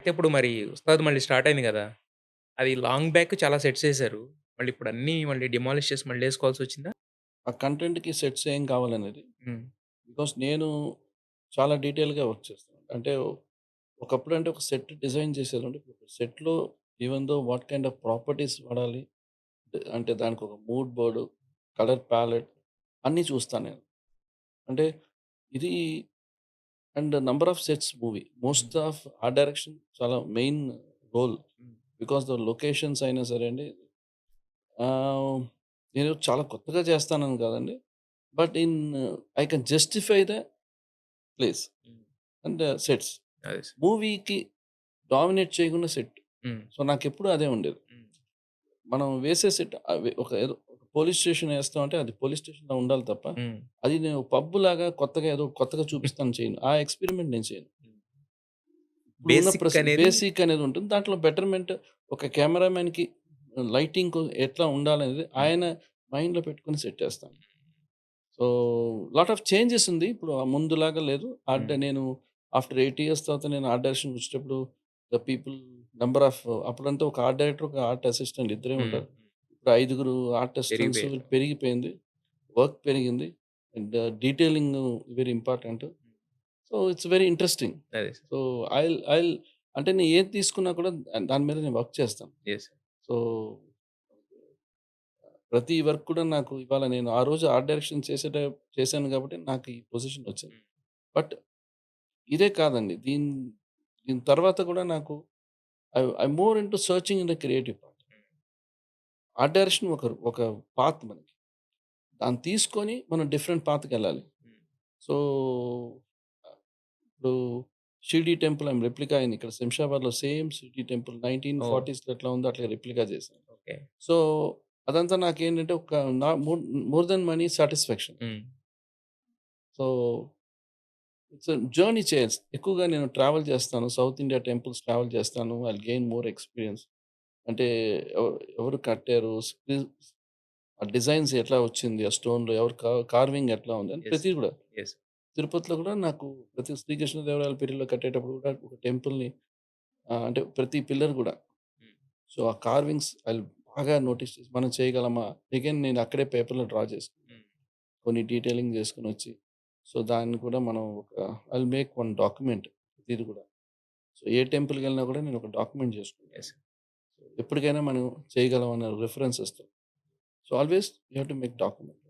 అయితే ఇప్పుడు మరి 'ఉస్తాద్' మళ్ళీ స్టార్ట్ అయింది గదా! అది లాంగ్ బ్యాక్ చాలా సెట్స్ ఎసారు. మళ్ళీ ఇప్పుడు అన్నీ మళ్ళీ డిమాలిష్ చేసి మళ్ళీ ఎసుకోవాల్సొచ్చిందా? ఆ కంటెంట్‌కి సెట్స్ ఏం కావాలనేది. హ్మ్. బికాస్ నేను చాలా డీటెయిల్‌గా వర్క్ చేస్తాను. అంటే ఒకప్పుడంటే ఒక సెట్ డిజైన్ చేసేదంటే ఇప్పుడు సెట్‌లో even though what kind of properties వాడాలి. అంటే దానికొక మూడ్ బోర్డ్, కలర్ ప్యాలెట్ అన్నీ చూస్తాను నేను. అంటే ఇది and number of sets movie. Hmm. Most of art direction చాలా main role. Hmm. Because the locations అయినా సరే అండి. ఆహ్, నేను చాలా కొత్తగా చేస్తానని కాదండి. But I can justify the place hmm. And sets. అదే స్ మూవీకి డామినేట్ చేయకుండా సెట్. హ్మ్. సో, నాకెప్పుడు అదే ఉండేది. హ్మ్. మనం వేసే సెట్ ఒక ఏదో ఒక పోలీస్ స్టేషన్ ఏస్తామంటే అది పోలీస్ స్టేషన్‌లా ఉండాలి తప్ప, హ్మ్. అది నేను పబ్బులాగా కొత్తగా ఏదో కొత్తగా చూపిస్తాను చేయను. ఆ ఎక్స్‌పెరిమెంట్ నేను చేయను. హ్మ్. ఇప్పుడున్న బేసిక్ అనేది బేసిక్ అనేది ఉంటుంది. దాంట్లో బెటర్‌మెంట్ ఒక కెమెరామెన్‌కి లైటింగ్ ఎట్లా ఉండాలనేది హ్మ్. ఆయన మైండ్‌లో పెట్టుకొని సెట్ చేస్తాను. సో, లాట్ ఆఫ్ చేంజెస్ ఉంది. ఇప్పుడు ముందులాగా లేదు. హ్మ్. నేను ఆఫ్టర్ 8 ఇయర్స్ తర్వాత నేను ఆర్ట్ డైరెక్షన్‌కి వచ్చేటప్పుడు ద పీపుల్ నంబర్ ఆఫ్ అప్పుడంటే ఒక ఆర్ట్ డైరెక్టర్, ఒక ఆర్ట్ అసిస్టెంట్ ఇద్దరే హ్మ్. ఉంటారు. ఇప్పుడు ఐదుగురు ఆర్ట్ అసిస్టెంట్స్ పెరిగిపోయారు. పెరిగిపోయింది. వర్క్ పెరిగింది. And detailing very important. Hmm. So, it's very interesting. అదే సార్. సో, ఐల్ అంటే నేను ఏది తీసుకున్నా కూడా దాని మీద నేను వర్క్ చేస్తాను. యెస్. సో, ప్రతి వర్క్ కూడా నాకు ఇవాళ నేను ఆ రోజు ఆర్ట్ డైరెక్షన్ చేశాను కాబట్టి నాకు ఈ పొజిషన్ వచ్చింది. హ్మ్. బట్ ఇదే కాదండి. దీని తర్వాత కూడా నాకు I more into searching in the creative part. హ్మ్. ఆర్ట్ డైరెక్షన్ ఒక పాత్ మనకి. దాన్ని తీసుకొని మనం డిఫరెంట్ పాత్‌కెళ్ళాలి. హ్మ్. సో, ఇప్పుడు షిర్డీ టెంపుల్ రెప్లికా అయింది. ఇక్కడ శంషాబాద్‌లో సేమ్ షిర్డీ టెంపుల్ ఓహ్! 1940స్‌లో ఎట్లా ఉందో అట్లా రెప్లికా చేశాను. ఓకే. సో, అదంతా నాకేంటంటే ఒక నా more more than money satisfaction. హ్మ్. సో, ఇట్స్ జర్నీ చేయాలి. ఎక్కువగా నేను ట్రావెల్ చేస్తాను. సౌత్ ఇండియా టెంపుల్స్ ట్రావెల్ చేస్తాను. I'll gain more experience. అంటే ఎవరు కట్టారు? ఆ డిజైన్స్ ఎట్లా వచ్చింది? ఆ స్టోన్‌లో ఎవరు కార్వింగ్ ఎట్లా ఉంది? అని యెస్. ప్రతీది కూడా. యెస్. తిరుపతిలో కూడా నాకు ప్రతి శ్రీకృష్ణదేవరాయల పీరియడ్‌లో కట్టేటప్పుడు కూడా ఒక టెంపుల్‌ని అంటే ప్రతి పిల్లర్ కూడా. హ్మ్. సో, ఆ కార్వింగ్స్ బాగా నోటీస్ చేసి మనం చేయగలమా? అగైన్ నేను అక్కడే పేపర్‌లో డ్రా చేసుకుంటాను. హ్మ్. కొన్ని డీటెయిలింగ్ చేసుకొనొచ్చి, సో, దాన్ని కూడా మనం మేక్ వన్ డాక్యుమెంట్ ఇది కూడా. సో, ఏ టెంపుల్‌కెళ్ళినా కూడా నేను ఒక డాక్యుమెంట్ చేసుకుంటాను. యెస్. సో, ఎప్పటికైనా మనం చేయగలం అన్న రిఫరెన్స్ ఇస్తాం. So, always you have to make document.